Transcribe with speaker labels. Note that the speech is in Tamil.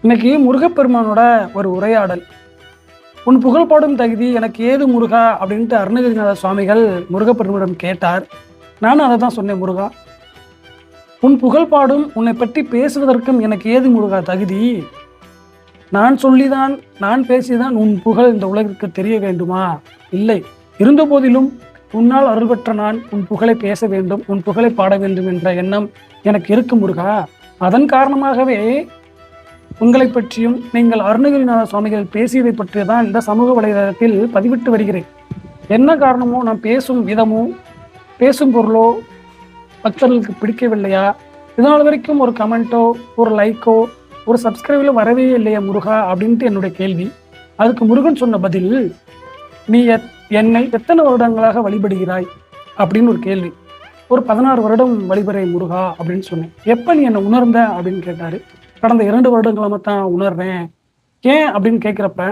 Speaker 1: இன்னைக்கு முருகப்பெருமானோட ஒரு உரையாடல். உன் புகழ் பாடும் தகுதி எனக்கு ஏது முருகா அப்படின்ட்டு அருணகிரிநாத சுவாமிகள் முருகப்பெருமானிடம் கேட்டார். நானும் அதை தான் சொன்னேன். முருகா, உன் புகழ் பாடும் உன்னை பற்றி பேசுவதற்கும் எனக்கு ஏது முருகா தகுதி? நான் பேசிதான் உன் புகழ் இந்த உலகிற்கு தெரிய வேண்டுமா? இல்லை. இருந்த போதிலும் உன்னால் அருள் பெற்ற நான் உன் புகழை பேச வேண்டும், உன் புகழை பாட வேண்டும் என்ற எண்ணம் எனக்கு இருக்கு முருகா. அதன் காரணமாகவே உங்களை பற்றியும் நீங்கள் அருணகிரிநாத சுவாமிகள் பேசியதை பற்றி தான் இந்த சமூக வலைதளத்தில் பதிவிட்டு வருகிறேன். என்ன காரணமோ, நான் பேசும் விதமோ பேசும் பொருளோ பக்தர்களுக்கு பிடிக்கவில்லையா? இதனால் வரைக்கும் ஒரு கமெண்ட்டோ ஒரு லைக்கோ ஒரு சப்ஸ்கிரைபிலோ வரவே இல்லையா முருகா அப்படின்ட்டு என்னுடைய கேள்வி. அதுக்கு முருகன் சொன்ன பதில், நீ என்னை எத்தனை வருடங்களாக வழிபடுகிறாய் அப்படின்னு ஒரு கேள்வி. ஒரு 16 வருடம் வழிபடுறேன் முருகா அப்படின்னு சொன்னேன். எப்போ நீ என்னை உணர்ந்த அப்படின்னு கேட்டாரு. கடந்த 2 வருடங்களாக தான் உணர்றேன். ஏன் அப்படின்னு கேட்குறப்ப,